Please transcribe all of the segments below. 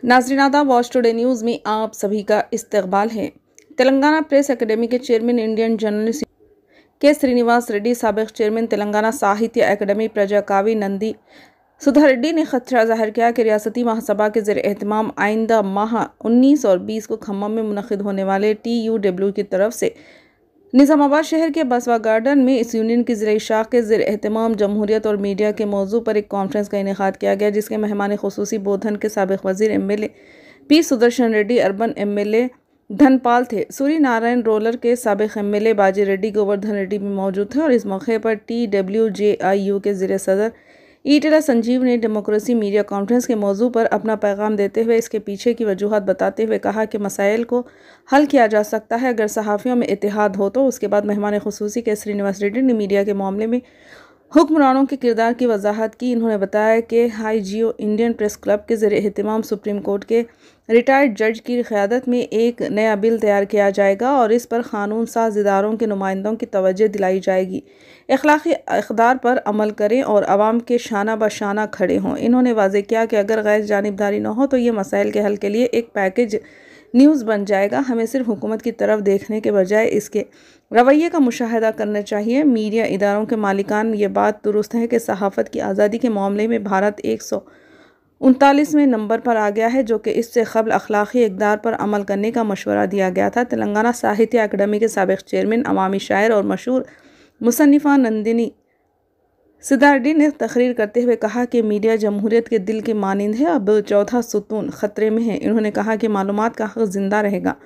नाज़रीन आदाब, watch today news में आप सभी का इस्तकबाल है। तेलंगाना प्रेस एकेडमी के चेयरमैन इंडियन जर्नलिस्ट के श्रीनिवास रेड्डी, साबिक चेयरमैन तेलंगाना साहित्य एकेडमी प्रजा कावी नंदी सुधा रेड्डी ने खदशा जाहिर किया कि रियासती महासभा के ज़ेर एहतमाम आइंदा माह 19 और 20 को खम्मम में मुनक़िद होने वाले TUW की तरफ से निज़ामाबाद शहर के बसवा गार्डन में इस यूनियन की ज़िला शाख के ज़ेर एहतमाम जमहूरियत और मीडिया के मौजू पर एक कॉन्फ्रेंस का इनेकाद किया गया, जिसके मेहमान खुसूसी बोधन के साबिक वज़ीर MLA P Sudarshan Reddy, urban MLA Dhanpal थे। सूर्य नारायण रोलर के साबिक MLA बाजी रेड्डी, गोवर्धन रेड्डी भी मौजूद थे और इस मौके पर TWJIU के ज़िले सदर ईटेला संजीव ने डेमोक्रेसी मीडिया कॉन्फ्रेंस के मौजू पर अपना पैगाम देते हुए इसके पीछे की वजूहत बताते हुए कहा कि मसाइल को हल किया जा सकता है अगर सहाफ़ियों में इत्तेहाद हो तो। उसके बाद मेहमान खुसूसी के श्रीनिवास रेड्डी ने मीडिया के मामले में हुक्मरानों के किरदार की वजाहत की। इन्होंने बताया कि हाईजीओ इंडियन प्रेस क्लब के ज़रिए एहतमाम सुप्रीम कोर्ट के रिटायर्ड जज की क़यादत में एक नया बिल तैयार किया जाएगा और इस पर क़ानून साज इदारों के नुमाइंदों की तवज्जो दिलाई जाएगी, अखलाकी इक़दार पर अमल करें और आवाम के शाना बशाना खड़े हों। इन्होंने वाज़ेह किया कि अगर गैर जानिबदारी न हो तो ये मसाइल के हल के लिए एक पैकेज न्यूज़ बन जाएगा। हमें सिर्फ हुकूमत की तरफ देखने के बजाय इसके रवैये का मुशाहिदा करना चाहिए। मीडिया इदारों के मालिकान ये बात दुरुस्त है कि सहाफ़त की आज़ादी के मामले में भारत 139वें नंबर पर आ गया है, जो कि इससे क़ब्ल अखलाकी इक़दार पर अमल करने का मशवरा दिया गया था। तेलंगाना साहित्य अकादमी के साबिक चेयरमैन, अवामी शायर और मशहूर मुसन्निफ़ा नंदिनी सुधा रेड्डी ने तकरीर करते हुए कहा कि मीडिया जमहूरियत के दिल के मानिंद है, अब चौथा सुतून ख़तरे में है। इन्होंने कहा कि मालूमात का हक़ ज़िंदा रहेगा,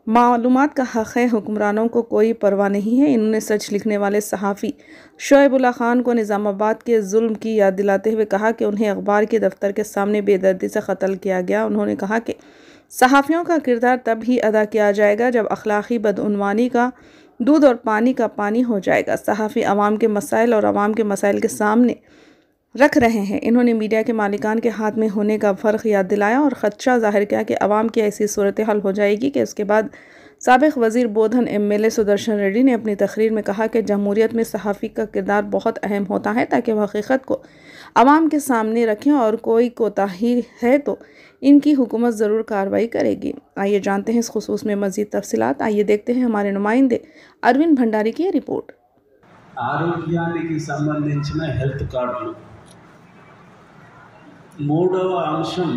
मालूमात का हक़ है, हुक्मरानों को कोई परवाह नहीं है। इन्होंने सच लिखने वाले सहाफ़ी शोएबुल्लाह खान को निज़ामाबाद के जुल्म की याद दिलाते हुए कहा कि उन्हें अखबार के दफ्तर के सामने बेदर्दी से कत्ल किया गया। उन्होंने कहा कि सहाफ़ियों का किरदार तब ही अदा किया जाएगा जब अखलाकी बदउनवानी का दूध और पानी का पानी हो जाएगा। सहाफ़ी अवाम के मसाइल और अवाम के मसाइल के सामने रख रहे हैं। इन्होंने मीडिया के मालिकान के हाथ में होने का फ़र्क याद दिलाया और ख़दशा ज़ाहिर किया कि अवाम की ऐसी सूरत हाल हो जाएगी कि उसके बाद साबिक वज़ीर बोधन MLA सुदर्शन रेड्डी ने अपनी तकरीर में कहा कि जमहूरियत में सहाफ़ी का किरदार बहुत अहम होता है ताकि वह हकीकत को अवाम के सामने रखें और कोई कोताही है तो इनकी हुकूमत ज़रूर कार्रवाई करेगी। आइए जानते हैं इस खुसूस में मज़ीद तफसीलात। आइए देखते हैं हमारे नुमाइंदे अरविंद भंडारी की रिपोर्ट। ఆరోగ్యానికి సంబంధించిన హెల్త్ కార్డులు మూడవ అంశం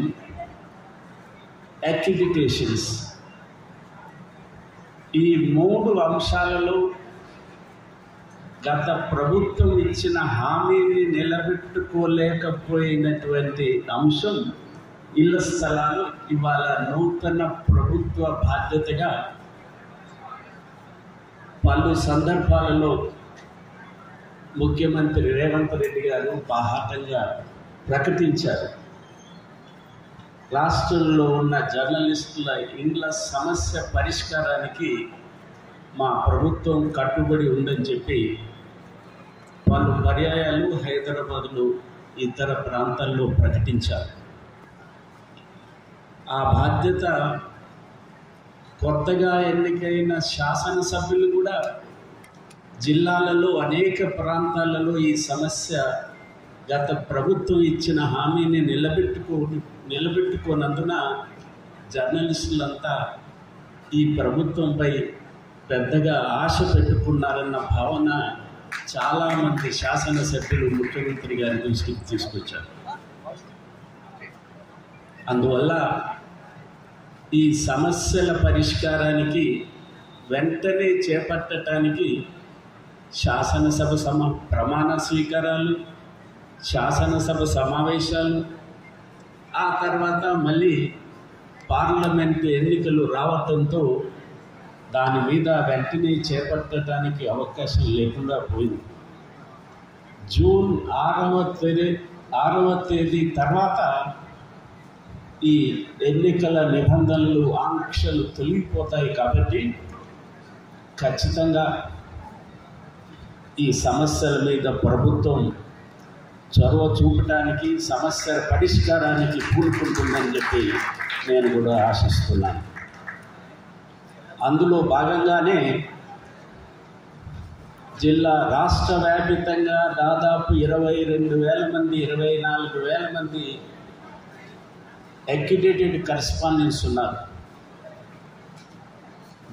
అక్రిడిటేషన్స్। ఈ మూడు అంశాలలో గత ప్రభుత్వం ఇచ్చిన హామీని నిలబెట్టుకోలేకపోయినటువంటి అంశం ఇళ్ల స్థలాలు ఇవాళ నూతన ప్రభుత్వ బాధ్యతగా పలు సందర్భాలలో ముఖ్యమంత్రి రేవంత్ రెడ్డి గారు బాహాటంగా ప్రకటించారు। రాష్ట్రంలో ఉన్న జర్నలిస్టుల ఇండ్ల సమస్య పరిష్కారానికి మా ప్రభుత్వం కట్టుబడి ఉందని చెప్పి పలు పర్యాయాలు హైదరాబాద్లో ఇతర ప్రాంతాల్లో ప్రకటించారు। ఆ బాధ్యత కొత్తగా ఎన్నికైన శాసనసభ్యులు కూడా జిల్లాలలో అనేక ప్రాంతాలలో ఈ సమస్య గత ప్రభుత్వం ఇచ్చిన హామీని నిలబెట్టుకోనందున జర్నలిస్టులంతా ఈ ప్రభుత్వంపై పెద్దగా ఆశ పెట్టుకున్నారన్న భావన చాలామంది శాసనసభ్యులు ముఖ్యమంత్రి గారి దృష్టికి తీసుకొచ్చారు। అందువల్ల ఈ సమస్యల పరిష్కారానికి వెంటనే చేపట్టడానికి శాసనసభ ప్రమాణ స్వీకారాలు, శాసనసభ సమావేశాలు, ఆ తర్వాత మళ్ళీ పార్లమెంటు ఎన్నికలు రావడంతో దాని మీద వెంటనే చేపట్టడానికి అవకాశం లేకుండా పోయింది। జూన్ 6వ తేదీ తర్వాత ఈ ఎన్నికల నిబంధనలు, ఆంక్షలు తొలగిపోతాయి కాబట్టి ఖచ్చితంగా ఈ సమస్యల మీద ప్రభుత్వం చొరవ చూపడానికి, సమస్యల పరిష్కారానికి పూనుకుంటుందని చెప్పి నేను కూడా ఆశిస్తున్నాను। అందులో భాగంగానే జిల్లా రాష్ట్ర వ్యాపితంగా దాదాపు 22,000 మంది, 24,000 మంది అక్రిడిటెడ్ కరెస్పాండెంట్స్ ఉన్నారు.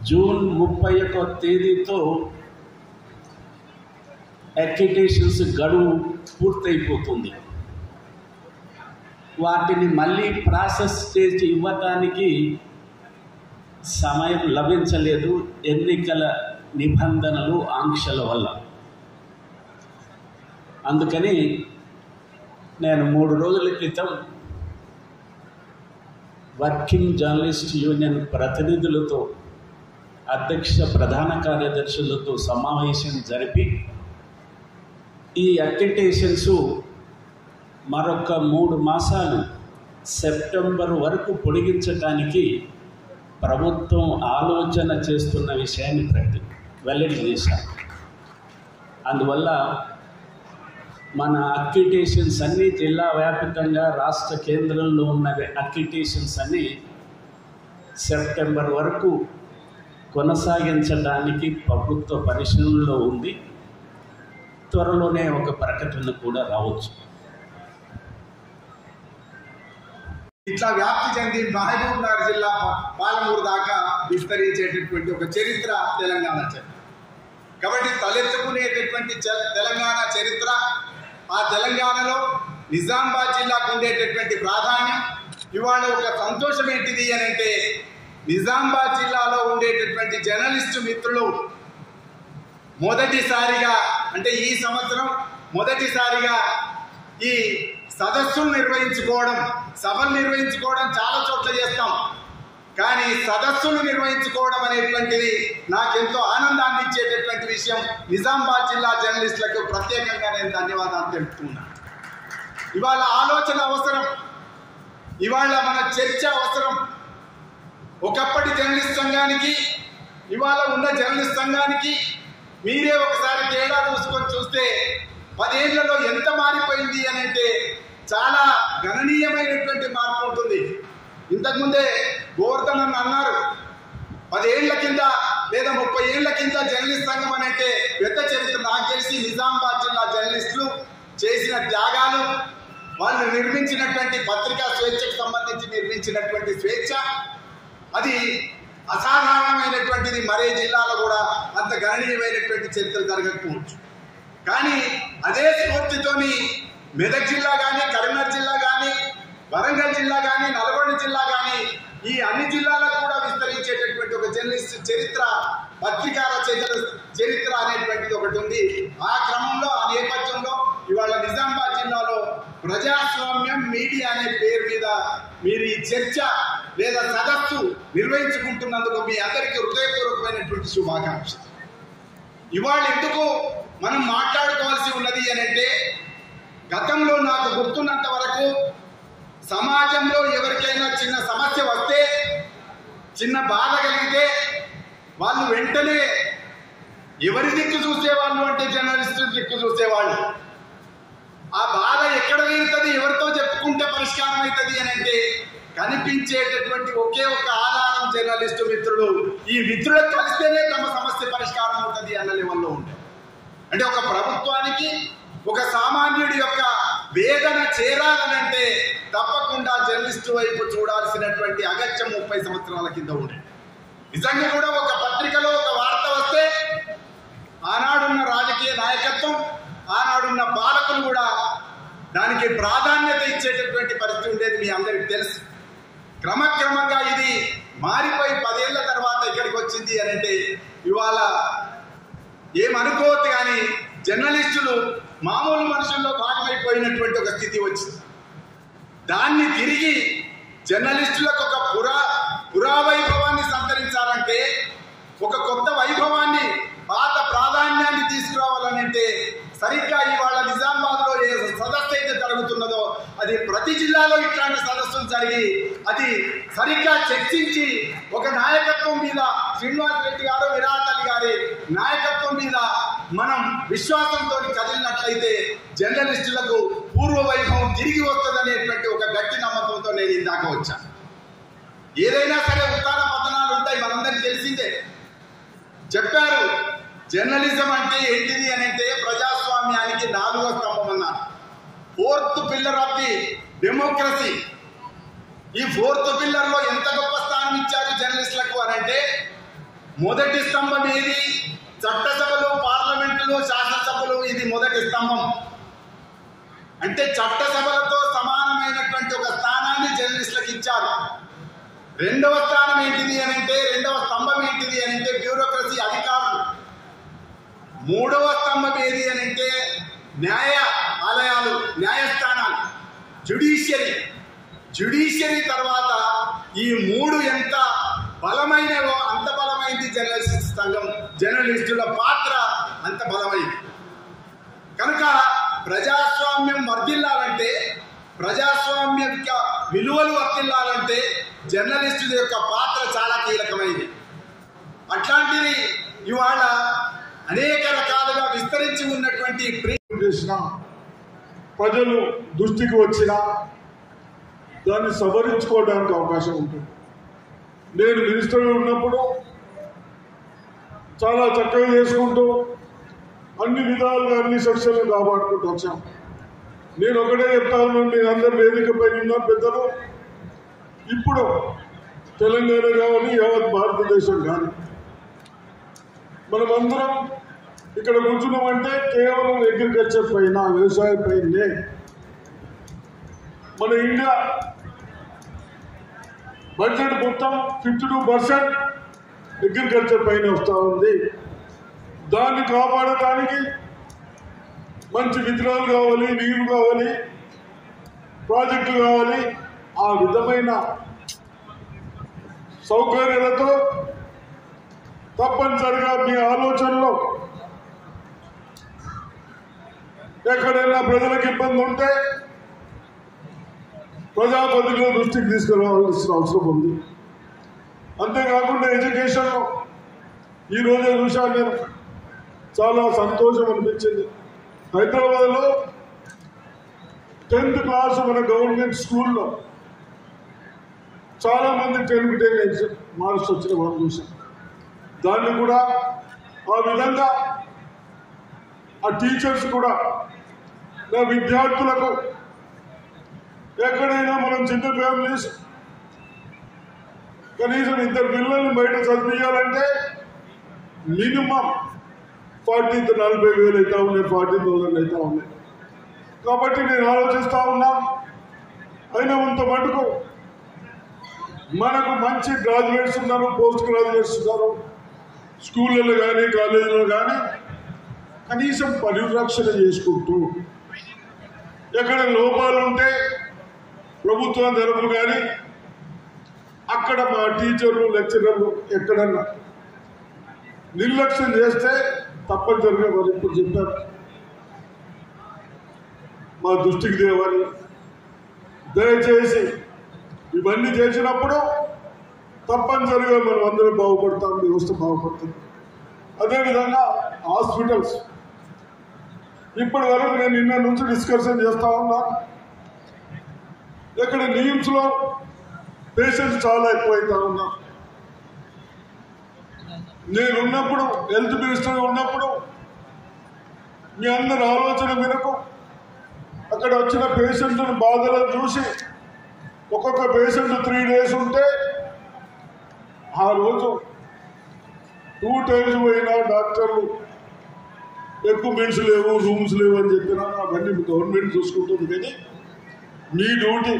జూన్ 31వ తేదీతో అక్రిడిటేషన్స్ గడువు పూర్తయిపోతుంది. వాటిని మళ్ళీ ప్రాసెస్ చేసి ఇవ్వటానికి సమయం లభించలేదు ఎన్నికల నిబంధనలు ఆంక్షల వల్ల. అందుకని నేను 3 రోజుల క్రితం వర్కింగ్ జర్నలిస్ట్ యూనియన్ ప్రతినిధులతో, అధ్యక్ష ప్రధాన కార్యదర్శులతో సమావేశం జరిపి ఈ అక్రిడిటేషన్స్ మరొక 3 మాసాలు సెప్టెంబర్ వరకు పొడిగించడానికి ప్రభుత్వం ఆలోచన చేస్తున్న విషయాన్ని వెల్లడి చేశారు. అందువల్ల మన అక్రిడిటేషన్స్ అన్నీ జిల్లా వ్యాప్తంగా రాష్ట్ర కేంద్రంలో ఉన్న అక్రిడిటేషన్స్ అన్నీ సెప్టెంబర్ వరకు కొనసాగించడానికి ప్రభుత్వ పరిశీలనలో ఉంది. త్వరలోనే ఒక ప్రకటన కూడా రావచ్చు. ఇట్లా వ్యాప్తి చెంది మహబూబ్ నగర్ జిల్లా పాలమూరు దాకా విస్తరించేటటువంటి ఒక చరిత్ర తెలంగాణ చరిత్ర. కాబట్టి తలెత్తుకునేటటువంటి తెలంగాణ చరిత్ర, ఆ తెలంగాణలో నిజామాబాద్ జిల్లాకు ఉండేటటువంటి ప్రాధాన్యం. ఇవాళ ఒక సంతోషం ఏంటిది అని అంటే, నిజామాబాద్ జిల్లాలో ఉండేటటువంటి జర్నలిస్టు మిత్రులు మొదటిసారిగా, అంటే ఈ సంవత్సరం మొదటిసారిగా ఈ సదస్సులు నిర్వహించుకోవడం, సభలు నిర్వహించుకోవడం చాలా చోట్ల చేస్తాం, కానీ సదస్సులు నిర్వహించుకోవడం అనేటువంటిది నాకెంతో ఆనందాన్ని ఇచ్చేటటువంటి విషయం. నిజామాబాద్ జిల్లా జర్నలిస్టులకు ప్రత్యేకంగా నేను ధన్యవాదాలు తెలుపుతున్నాను. ఇవాళ ఆలోచన అవసరం, ఇవాళ మన చర్చ అవసరం. ఒకప్పటి జర్నలిస్ట్ సంఘానికి ఇవాళ ఉన్న జర్నలిస్ట్ సంఘానికి మీరే ఒకసారి తేడా చూస్తే 10 ఏళ్లలో ఎంత మారిపోయింది అని అంటే చాలా గణనీయమైనటువంటి మార్పు ఉంటుంది. ఇంతకుముందే గోవర్ధన్ అన్నారు, 10 ఏళ్ల కింద లేదా 30 ఏళ్ల కింద జర్నలిస్ట్ సంఘం అని అంటే పెద్ద చరిత్ర. నాకు తెలిసి నిజామాబాద్ జిల్లా జర్నలిస్టులు చేసిన త్యాగాలు, వాళ్ళు నిర్మించినటువంటి పత్రికా స్వేచ్ఛకు సంబంధించి నిర్మించినటువంటి స్వేచ్ఛ, అది అసాధారణమైనటువంటిది. మరే జిల్లాలో కూడా అంత గణనీయమైనటువంటి చరిత్ర జరగకపోవచ్చు. కానీ అదే స్ఫూర్తితోని మెదక్ జిల్లా కానీ, కరీంనగర్ జిల్లా కానీ, వరంగల్ జిల్లా కానీ, నల్గొండ జిల్లా కానీ, ఈ అన్ని జిల్లాలకు కూడా విస్తరించేటటువంటి ఒక జర్నలిస్ట్ చరిత్ర, పత్రికా రచయితల చరిత్ర అనేటువంటిది ఒకటి ఉంది. ఆ క్రమంలో, ఆ నేపథ్యంలో ఇవాళ నిజామాబాద్ జిల్లాలో ప్రజాస్వామ్యం మీడియా అనే పేరు మీద మీరు ఈ చర్చ లేదా సదస్సు నిర్వహించుకుంటున్నందుకు మీ అందరికీ హృదయపూర్వకమైనటువంటి శుభాకాంక్షలు. ఇవాళ ఎందుకు మనం మాట్లాడుకోవాల్సి ఉన్నది అని అంటే, గతంలో నాకు గుర్తున్నంత వరకు సమాజంలో ఎవరికైనా చిన్న సమస్య వస్తే, చిన్న బాధ కలిగితే వాళ్ళు వెంటనే ఎవరి దిక్కు చూసేవాళ్ళు అంటే జర్నలిస్టుల దిక్కు చూసేవాళ్ళు. ఆ బాధ ఎక్కడ తీరుతుంది, ఎవరితో చెప్పుకుంటే పరిష్కారం అవుతుంది అని అంటే కనిపించేటటువంటి ఒకే ఒక ఆధారం జర్నలిస్టు మిత్రులు. ఈ మిత్రులకు కలిస్తేనే తమ సమస్య పరిష్కారం అవుతుంది అన్న లెవెల్లో ఉంటాయి. అంటే ఒక ప్రభుత్వానికి ఒక సామాన్యుడి యొక్క వేదన చేరాలనంటే తప్పకుండా జర్నలిస్టు వైపు చూడాల్సినటువంటి అగత్యం 30 సంవత్సరాల కింద ఉండేది. నిజంగా కూడా ఒక పత్రికలో ఒక వార్త వస్తే ఆనాడున్న రాజకీయ నాయకత్వం, ఆనాడున్న పాలకులు కూడా దానికి ప్రాధాన్యత ఇచ్చేటటువంటి పరిస్థితి ఉండేది. మీ అందరికీ తెలుసు. క్రమక్రమంగా ఇది మారిపోయి 10 ఏళ్ల తర్వాత ఇక్కడికి వచ్చింది అని అంటే ఇవాళ ఏమనుకోవద్దు, కానీ జర్నలిస్టులు మామూలు మనుషుల్లో భాగమైపోయినటువంటి ఒక స్థితి వచ్చింది. దాన్ని తిరిగి జర్నలిస్టులకు ఒక పురావైభవాన్ని సంతరించాలంటే, ఒక కొత్త వైభవాన్ని, పాత ప్రాధాన్యాన్ని తీసుకురావాలనంటే సరిగ్గా ఇవాళ నిజామాబాద్లో ఏ సదస్సు అయితే జరుగుతున్నదో అది ప్రతి జిల్లాలో ఇట్లాంటి సదస్సులు జరిగి అది సరిగ్గా చర్చించి ఒక నాయకత్వం మీద, శ్రీనివాస్ రెడ్డి గారు, విరాట్ అలీ గారి నాయకత్వం మీద మనం విశ్వాసంతో కదిలినట్లయితే జర్నలిస్టులకు పూర్వ వైభవం తిరిగి వస్తుందనేటువంటి ఒక గట్టి నమ్మకంతో నేను ఇందాక వచ్చాను. ఏదైనా సరే ఉత్తాన పతనాలు ఉంటాయి, మనందరికీ తెలిసిందే. చెప్పారు జర్నలిజం అంటే ఏంటిది అని అంటే ప్రజాస్వామ్యానికి 4వ స్తంభం అన్నారు. 4th pillar of the democracy. ఈ 4th పిల్లర్లో ఎంత గొప్ప స్థానం ఇచ్చారు జర్నలిస్టులకు అంటే మొదటి స్తంభం ఏది? చట్టసభలు, పార్లమెంటులు, శాసనసభలు. ఇది మొదటి స్తంభం. అంటే చట్టసభలతో సమానమైనటువంటి ఒక స్థానాన్ని జర్నలిస్టులకు ఇచ్చారు. రెండవ స్థానం ఏంటిది అని అంటే, రెండవ స్తంభం ఏంటిది అని అంటే బ్యూరోక్రసీ, అధికారులు. మూడవ స్తంభం ఏది అని అంటే న్యాయాలయాలు, న్యాయస్థానాలు, జ్యుడిషియరీ తర్వాత ఈ 3 ఎంత బలమైనవో అంత బలమైంది జర్నలిస్ట్ సంఘం. జర్నలిస్టుల పాత్ర అంత బలమైంది. కనుక ప్రజాస్వామ్యం వర్ధిల్లాలంటే, ప్రజాస్వామ్య విలువలు వర్ధిల్లాలంటే జర్నలిస్టుల యొక్క పాత్ర చాలా కీలకమైంది. అట్లాంటిది ఇవాళ అనేక రకాలుగా విస్తరించి ఉన్నటువంటి ప్రజలు దృష్టికి వచ్చినా దాన్ని సవరించుకోవడానికి అవకాశం ఉంటుంది. నేను మినిస్టర్గా ఉన్నప్పుడు చాలా చక్కగా చేసుకుంటూ అన్ని విధాలుగా అన్ని సెక్షన్లు కాపాడుకుంటూ వచ్చాం. నేను ఒకటే చెప్తా ఉన్నాను, నేను అందరు వేదికపై ఉన్న పెద్దలు, ఇప్పుడు తెలంగాణ కానీ యావత్ భారతదేశం కానీ మనమందరం ఇక్కడ కూర్చున్నామంటే కేవలం అగ్రికల్చర్ పైన, వ్యవసాయం పైనే. మన ఇండియా బడ్జెట్ మొత్తం 52% అగ్రికల్చర్ పైన వస్తూ ఉంది. దాన్ని కాపాడటానికి మంచి విత్తనాలు కావాలి, నీళ్లు కావాలి, ప్రాజెక్టులు కావాలి. ఆ విధమైన సౌకర్యాలతో తప్పనిసరిగా మీ ఆలోచనలో ఎక్కడైనా ప్రజలకు ఇబ్బంది ఉంటే ప్రజాప్రతినిధుల దృష్టికి తీసుకురావాల్సిన అవసరం ఉంది. అంతేకాకుండా ఎడ్యుకేషన్ ఈరోజే చూశాను నేను, చాలా సంతోషం అనిపించింది. హైదరాబాద్లో 10th క్లాస్ మన గవర్నమెంట్ స్కూల్లో చాలామంది 10 మార్క్స్ వచ్చిన వాళ్ళు చూశాం. దాన్ని కూడా ఆ విధంగా ఆ టీచర్స్ కూడా నా విద్యార్థులకు ఎక్కడైనా మనం చిన్న ఫ్యామిలీస్ కనీసం 2 పిల్లల్ని బయట చదివించాలంటే మినిమం 40,000 అయితే ఉన్నాయి, 40,000 అయితే ఉన్నాయి. కాబట్టి నేను ఆలోచిస్తూ ఉన్నా, అయినా కొంత మటుకు మనకు మంచి గ్రాడ్యుయేట్స్ ఉన్నారు, పోస్ట్ గ్రాడ్యుయేట్స్ ఉన్నారు, స్కూళ్ళలో కానీ కాలేజీలో కానీ కనీసం పరిరక్షణ చేసుకుంటూ ఎక్కడ లోపాలు ఉంటే ప్రభుత్వం తరపున కానీ అక్కడ మా టీచర్లు, లెక్చరర్లు ఎక్కడన్నా నిర్లక్ష్యం చేస్తే తప్పనిసరిగా వాళ్ళు ఇప్పుడు చెప్పారు మా దృష్టికి దేవాలి. దయచేసి ఇవన్నీ చేసినప్పుడు తప్పనిసరిగా మనం అందరం బాగుపడతాం, వ్యవస్థ బాగుపడుతుంది. అదేవిధంగా హాస్పిటల్స్ ఇప్పటి వరకు నేను నిన్న నుంచి డిస్కషన్ చేస్తా ఉన్నా. ఇక్కడ నిమ్స్లో పేషెంట్స్ చాలా ఎక్కువైతా ఉన్నా. నేనున్నప్పుడు, హెల్త్ మినిస్టర్గా ఉన్నప్పుడు మీ అందరి ఆలోచన మేరకు అక్కడ వచ్చిన పేషెంట్లను బాధలను చూసి ఒక్కొక్క పేషెంట్ 3 days ఉంటే ఆ రోజు 2 times పోయినా డాక్టర్లు ఎక్విప్మెంట్స్ లేవు, రూమ్స్ లేవు అని చెప్పినా అవన్నీ గవర్నమెంట్ చూసుకుంటుంది. కానీ మీ డ్యూటీ,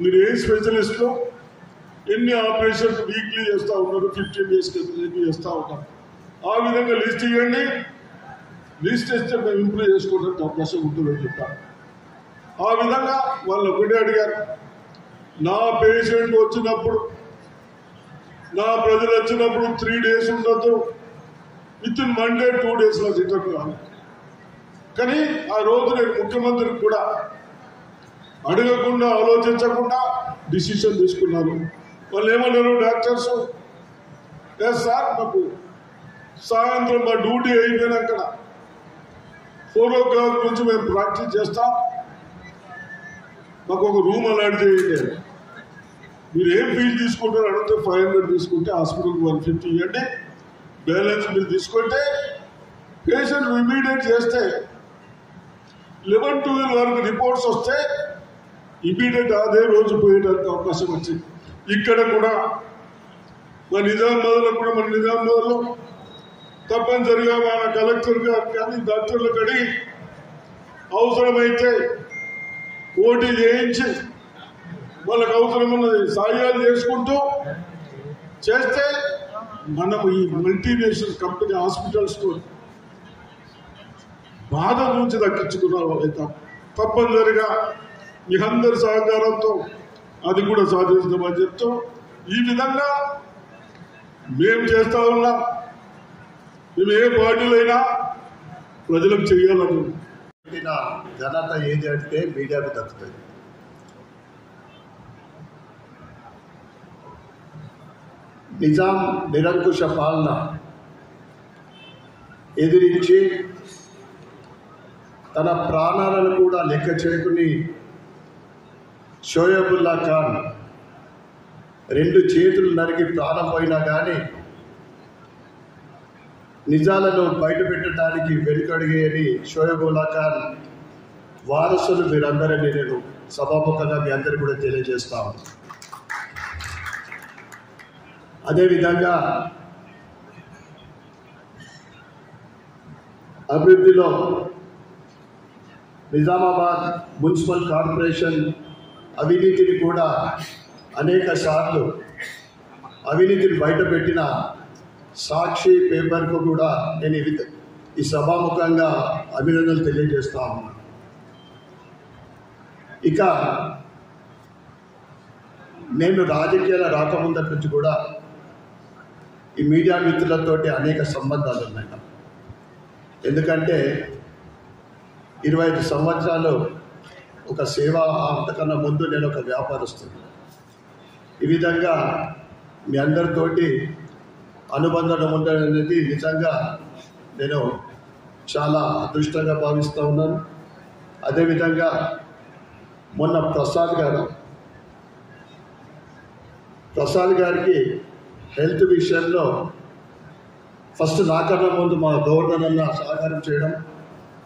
మీరు ఏ స్పెషలిస్ట్లో ఎన్ని ఆపరేషన్స్ వీక్లీ చేస్తూ ఉన్నారు, 15 days చేస్తూ ఉంటారు. ఆ విధంగా లిస్ట్ ఇవ్వండి. లిస్ట్ ఇస్తే మేము ఇంప్రూవ్ చేసుకోవడానికి అవకాశం ఉంటుందని చెప్పారు. ఆ విధంగా వాళ్ళు ఒకటే అడిగారు, నా పేషెంట్ వచ్చినప్పుడు, నా ప్రజలు వచ్చినప్పుడు 3 days ఉండొద్దు, విత్ ఇన్ Monday 2 daysలో రిటర్న్ కావాలి. కానీ ఆ రోజు నేను ముఖ్యమంత్రికి కూడా అడగకుండా, ఆలోచించకుండా డిసిషన్ తీసుకున్నారు. వాళ్ళు ఏమన్నారు డాక్టర్స్, ఎస్ సార్ మాకు సాయంత్రం మా డ్యూటీ అయిపోయినాక 4 o'clock నుంచి మేము ప్రాక్టీస్ చేస్తాం, మాకు ఒక రూమ్ అలాట్ చేయండి. మీరు ఏం ఫీజు తీసుకుంటారు అడిగితే 500 తీసుకుంటే హాస్పిటల్కి 150 ఇవ్వండి, బ్యాలెన్స్ మీరు తీసుకుంటే పేషెంట్ ఇమీడియట్ చేస్తే 11-12 వరకు రిపోర్ట్స్ వస్తే ఇమీడియట్ అదే రోజు పోయేటట్టు అవకాశం వచ్చింది. ఇక్కడ కూడా మన నిజామాబాద్లో తప్పనిసరిగా మన కలెక్టర్ గారు కానీ డాక్టర్లు కడి అవసరమైతే ఓటీ చేయించి వాళ్ళకు అవసరమున్నది సాయాలు చేసుకుంటూ చేస్తే మనం ఈ మల్టీనేషనల్ కంపెనీ హాస్పిటల్స్తో బాధ నుంచి దక్కించుకున్న వాళ్ళైతాం. తప్పనిసరిగా మీ అందరి సహకారంతో అది కూడా సాధిస్తామని చెప్తూ ఈ విధంగా మేము చేస్తా ఉన్నాం. మేము ఏ పార్టీలైనా ప్రజలకు చేయాలని ఘనత ఏది అంటే మీడియాకు దక్కుతుంది. నిజాం నిరంకుశ పాలన ఎదిరించి తన ప్రాణాలను కూడా లెక్క చేయకుని షోయబుల్లా ఖాన్ 2 చేతులు నరికి ప్రాణం పోయినా కానీ నిజాలను బయటపెట్టడానికి వెనుకడిగేయని షోయబుల్లా ఖాన్ వారసులు మీరందరినీ నేను సభాముఖంగా మీ అందరికీ కూడా తెలియజేస్తాను. అదేవిధంగా అభివృద్ధిలో నిజామాబాద్ మున్సిపల్ కార్పొరేషన్ అవినీతిని కూడా అనేక సార్లు అవినీతిని బయటపెట్టిన సాక్షి పేపర్కు కూడా నేను ఈ సభాముఖంగా అభినందనలు తెలియజేస్తా ఉన్నాను. ఇక నేను రాజకీయాల రాకముందటి నుంచి కూడా ఈ మీడియా మిత్రులతోటి అనేక సంబంధాలు ఉన్నాయి. ఎందుకంటే 25 సంవత్సరాలు ఒక సేవ, అంతకన్నా ముందు నేను ఒక వ్యాపారస్తుని. ఈ విధంగా మీ అందరితోటి అనుబంధం ఉండనేది నిజంగా నేను చాలా అదృష్టంగా భావిస్తూ ఉన్నాను. అదేవిధంగా మొన్న ప్రసాద్ గారికి హెల్త్ విషయంలో ఫస్ట్ నాకన్నా ముందు మా గవర్నర్ అన్న సహకారం చేయడం,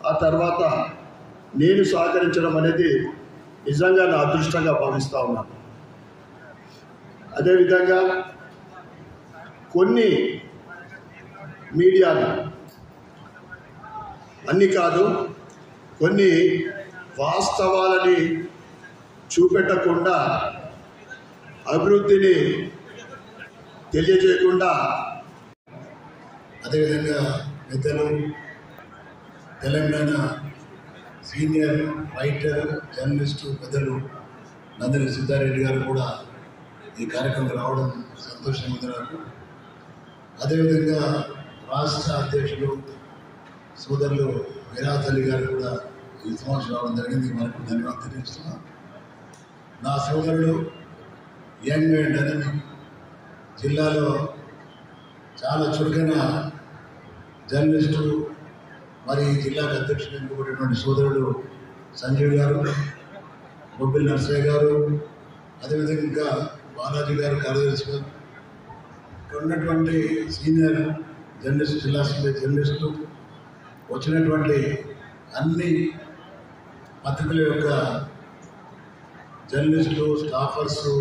ఆ తర్వాత నేను సహకరించడం అనేది నిజంగా నా అదృష్టంగా భావిస్తూ ఉన్నాను. అదేవిధంగా కొన్ని మీడియాలు అన్నీ కాదు, కొన్ని వాస్తవాలని చూపెట్టకుండా అభివృద్ధిని తెలియజేయకుండా, అదేవిధంగా పెద్దలు తెలంగాణ సీనియర్ రైటర్ జర్నలిస్టు పెద్దలు నందిని సిద్ధారెడ్డి గారు కూడా ఈ కార్యక్రమం రావడం సంతోషంగా ఉంది నాకు. అదేవిధంగా రాష్ట్ర అధ్యక్షులు సోదరులు విరాట్ అలీ గారు కూడా ఈ సమావేశం రావడం జరిగింది. మనకు ధన్యవాదాలు తెలియజేస్తున్నాను. నా సోదరుడు యంగ్ అండ్ డైనమిక్ జిల్లాలో చాలా చురుకైన జర్నలిస్టు, మరి జిల్లాకు అధ్యక్షులు ఎన్నుకున్నటువంటి సోదరుడు సంజీవ్ గారు, బొబ్బిలి నర్సయ్య గారు, అదేవిధంగా ఇంకా బాలాజీ గారు కార్యదర్శి గారు, ఇక్కడ ఉన్నటువంటి సీనియర్ జర్నలిస్ట్, జిల్లా సీనియర్ జర్నలిస్టులు, వచ్చినటువంటి అన్ని పత్రికల యొక్క జర్నలిస్టులు, స్టాఫర్సు,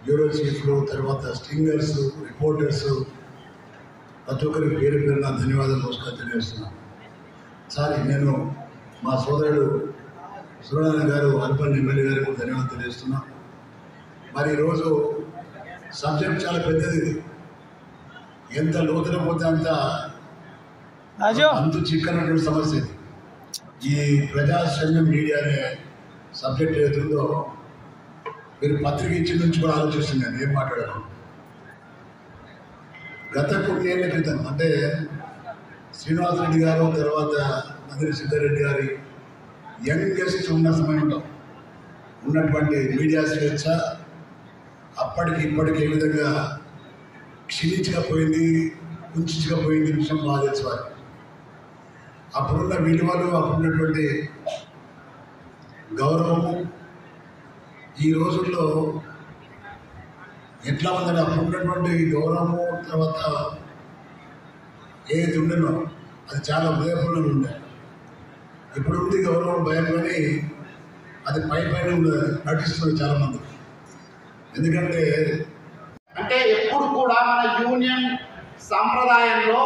బ్యూరో చీఫ్లు, తర్వాత స్టింగర్స్, రిపోర్టర్స్, ప్రతి ఒక్కరికి పేరు పేరున ధన్యవాదాలు నమస్కారం తెలియజేస్తున్నాను. సారీ, నేను మా సోదరుడు సూర్యనారాయణ గారు అర్బన్ ఎమ్మెల్యే గారికి ధన్యవాదాలు తెలియజేస్తున్నాను. మరి ఈరోజు సబ్జెక్ట్ చాలా పెద్దది. ఇది ఎంత లోతున పోతే అంత చిక్కనటువంటి సమస్య ఇది. ఈ ప్రజాస్వామ్యం మీడియా అనే సబ్జెక్ట్ ఏదైతుందో మీరు పత్రిక ఇచ్చిన నుంచి కూడా ఆలోచిస్తున్నాను ఏం మాట్లాడాను. గత కొన్ని ఏళ్ల క్రితం అంటే శ్రీనివాసరెడ్డి గారు, తర్వాత నందిని సిద్ధారెడ్డి గారి యంగెస్ట్ ఉన్న సమయంలో ఉన్నటువంటి మీడియా స్వేచ్ఛ అప్పటికి ఇప్పటికి ఏ విధంగా క్షీణించకపోయింది, కుంచకపోయింది విషయం బాగా తెలుసు వారు. అప్పుడున్న విలువలు, అప్పుడున్నటువంటి గౌరవము ఈ రోజుల్లో ఎట్లా ఉందని, అప్పుడున్నటువంటి గౌరవము తర్వాత ఏది ఉండనో అది చాలా హృదయపూర్ణంగా ఉండే. ఇప్పుడు ఉంది గౌరవం భయం, కానీ అది పైన నటిస్తున్నారు చాలా మంది. ఎందుకంటే ఎప్పుడు కూడా మన యూనియన్ సంప్రదాయంలో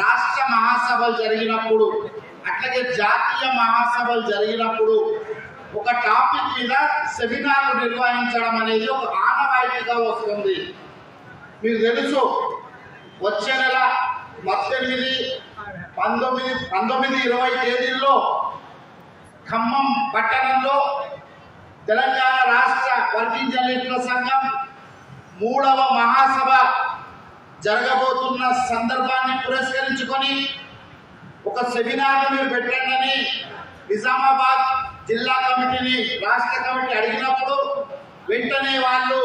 రాష్ట్ర మహాసభలు జరిగినప్పుడు అట్లాగే జాతీయ మహాసభలు జరిగినప్పుడు ఒక టాపిక్ మీద సెమినార్లు నిర్వహించడం అనేది ఒక ఆనవాయితీగా వస్తుంది. మీకు తెలుసు, వచ్చే నెల 18, 19, 20 తేదీల్లో ఖమ్మం పట్టణంలో తెలంగాణ రాష్ట్ర వర్కింగ్ జర్నలిస్టుల సంఘం 3వ మహాసభ జరగబోతున్న సందర్భాన్ని పురస్కరించుకొని ఒక సెమినార్ను మీరు పెట్టండి నిజామాబాద్ జిల్లా కమిటీని రాష్ట్ర కమిటీ అడిగినప్పుడు వెంటనే వాళ్ళు